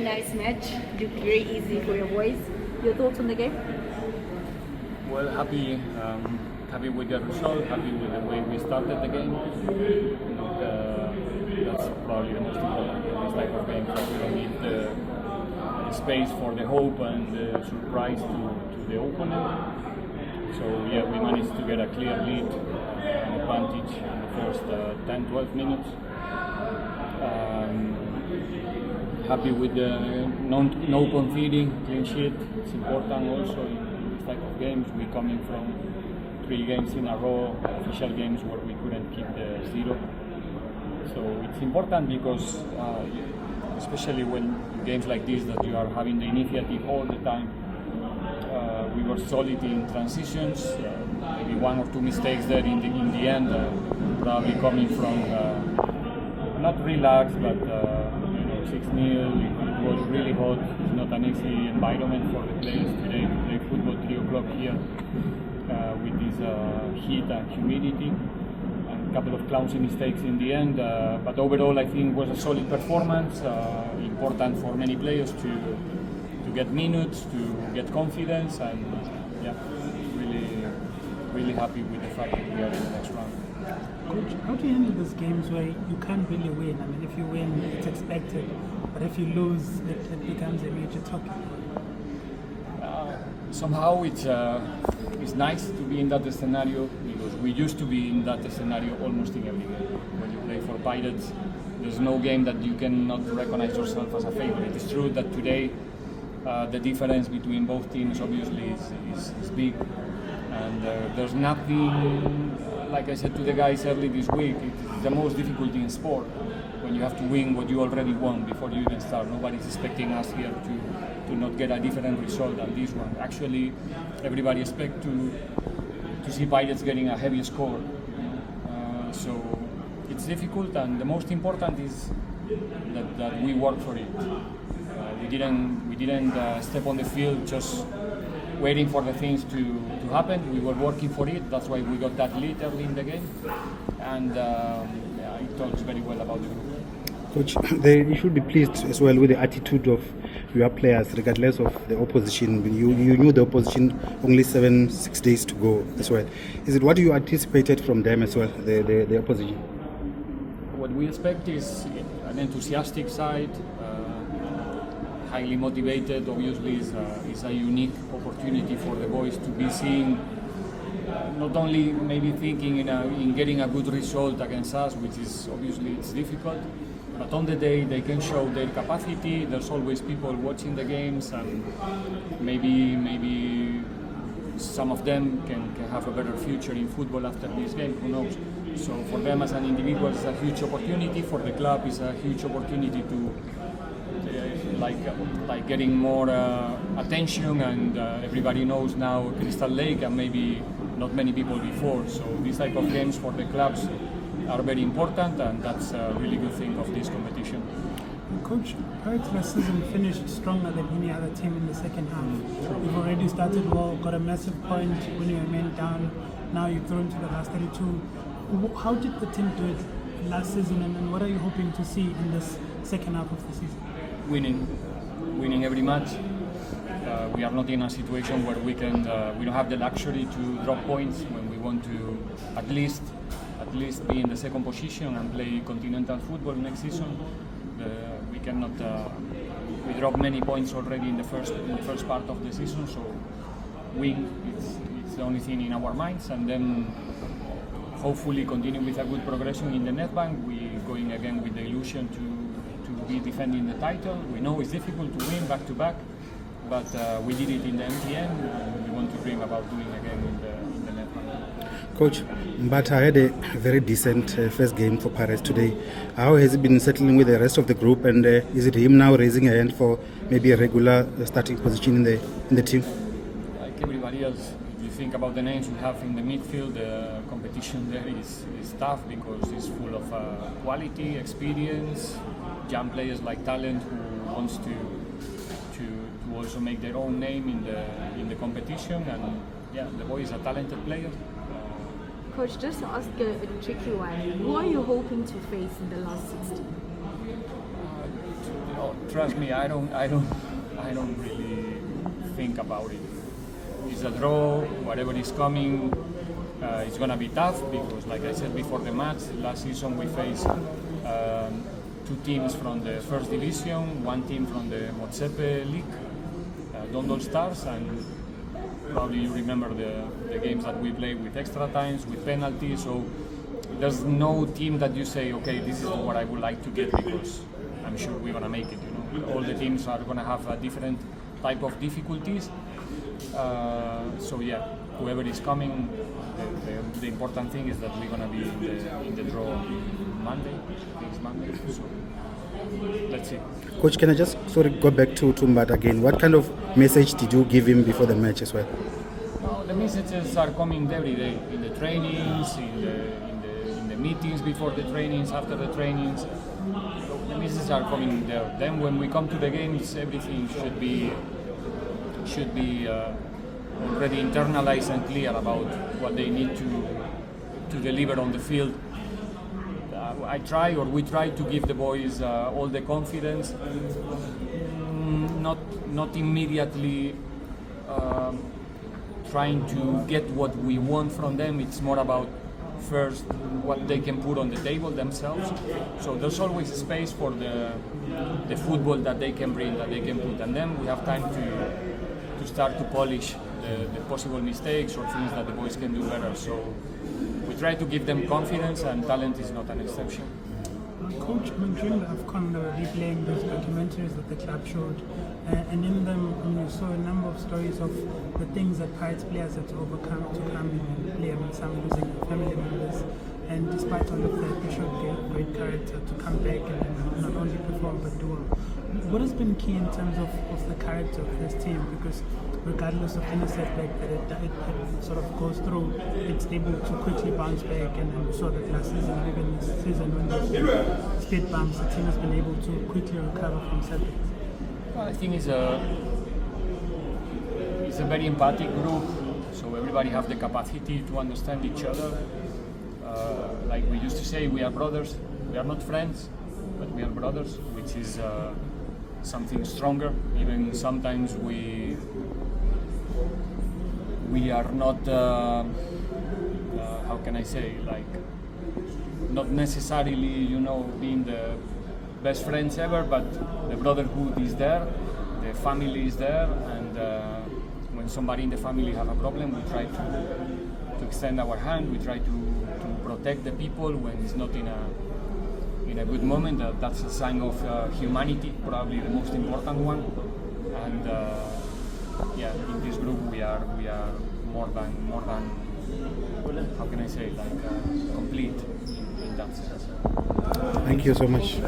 Nice match, looked very easy for your boys. Your thoughts on the game? Well, happy with the result, happy with the way we started the game. That's probably the most important in this type of game. We don't need the space for the hope and the surprise to the opponent. So yeah, we managed to get a clear lead, an advantage in the first 10-12 minutes. Happy with the no conceding, clean sheet. It's important also in this type of games. We're coming from 3 games in a row, official games where we couldn't keep the 0. So it's important because, especially when games like this that you are having the initiative all the time, we were solid in transitions. Maybe 1 or 2 mistakes there in the end, probably coming from not relaxed, but 6-0. It was really hot. It's not an easy environment for the players today to play football 3 o'clock here with this heat and humidity. And a couple of clumsy mistakes in the end, but overall I think it was a solid performance. Important for many players to get minutes, to get confidence, and yeah, really happy with the fact that we are in the next round. Coach, how do you handle those games where you can't really win? I mean, if you win, it's expected, but if you lose, it becomes a major topic. Somehow it's nice to be in that scenario because we used to be in that scenario almost in every game. When you play for Pirates, there's no game that you cannot recognize yourself as a favorite. It's true that today the difference between both teams obviously is big, and there's nothing. Like I said to the guys early this week, it's the most difficult in sport when you have to win what you already won before you even start. Nobody's expecting us here to not get a different result than this one. Actually, everybody expects to see Pirates getting a heavy score. So it's difficult, and the most important is that we work for it. We didn't step on the field just waiting for the things to happen. We were working for it. That's why we got that lead early in the game, and it talks very well about the group. Coach, you should be pleased as well with the attitude of your players, regardless of the opposition. You knew the opposition only 6 days to go as well. Is it what you anticipated from them as well, the opposition? What we expect is an enthusiastic side. Highly motivated, obviously, is a unique opportunity for the boys to be seeing, not only maybe thinking in getting a good result against us, which is obviously it's difficult, but on the day they can show their capacity. There's always people watching the games, and maybe some of them can have a better future in football after this game, who knows. So for them as an individual, it's a huge opportunity. For the club, it's a huge opportunity to like getting more attention, and everybody knows now Crystal Lake, and maybe not many people before. So these type of games for the clubs are very important, and that's a really good thing of this competition. Coach, Pirates last season finished stronger than any other team in the second half. You've already started well, got a massive point when you went down. Now you've thrown to the last 32. How did the team do it last season, and what are you hoping to see in this second half of the season? Winning every match. We are not in a situation where we don't have the luxury to drop points when we want to at least be in the second position and play continental football next season. We cannot. We dropped many points already in the first part of the season, so win it's the only thing in our minds, and then hopefully continue with a good progression in the Nedbank. We going again with the illusion to be defending the title. We know it's difficult to win back to back, but we did it in the MTN, and we want to dream about doing again in the Netbank. Coach, Mbata had a very decent first game for Pirates today. How has he been settling with the rest of the group, and is it him now raising a hand for maybe a regular starting position in the team? Like everybody else, if you think about the names we have in the midfield, the competition there is tough because it's full of quality, experience, young players like talent who wants to also make their own name in the competition, and yeah, the boy is a talented player. Coach, just to ask a tricky one, who are you hoping to face in the last 16? Oh, trust me, I don't really think about it. It's a draw. Whatever is coming, it's gonna be tough because, like I said before the match, last season we faced 2 teams from the first division, 1 team from the Motsepe League, Dondol Stars, and probably you remember the games that we played with extra times, with penalties. So there's no team that you say, okay, this is what I would like to get because I'm sure we're gonna make it. All the teams are gonna have a different type of difficulties. So yeah, whoever is coming, the important thing is that we're gonna be in the draw Monday. Next Monday. So let's see. Coach, can I just go back to Mbat again? What kind of message did you give him before the match as well? No, the messages are coming every day in the trainings, in the meetings before the trainings, after the trainings. The messages are coming there. Then when we come to the games, everything should be already internalized and clear about what they need to deliver on the field. We try to give the boys all the confidence, not immediately trying to get what we want from them. It's more about first what they can put on the table themselves. So there's always a space for the football that they can bring, that they can put, and then we have time to start to polish the possible mistakes or things that the boys can do better. So we try to give them confidence, and talent is not an exception. Coach, during the AFCON, they were replaying those documentaries that the club showed, and in them, you saw a number of stories of the things that Pirates players had to overcome to come in and play. Some losing family members, and despite all of that, they showed great character to come back and not only perform but do well. What has been key in terms of the character of this team? Because regardless of any setback that it sort of goes through, it's able to quickly bounce back, and we saw that last season, even this season when there's speed bumps, the team has been able to quickly recover from setbacks. Well, I think it's a very empathic group, so everybody have the capacity to understand each other. Like we used to say, we are brothers. We are not friends, but we are brothers, which is something stronger. Even sometimes we are not, how can I say, like, not necessarily, being the best friends ever, but the brotherhood is there, the family is there, and when somebody in the family have a problem, we try to extend our hand, we try to protect the people when it's not in a good moment. That's a sign of humanity, probably the most important one. And yeah, in this group we are more than how can I say, like complete in that sense. Thank you so much.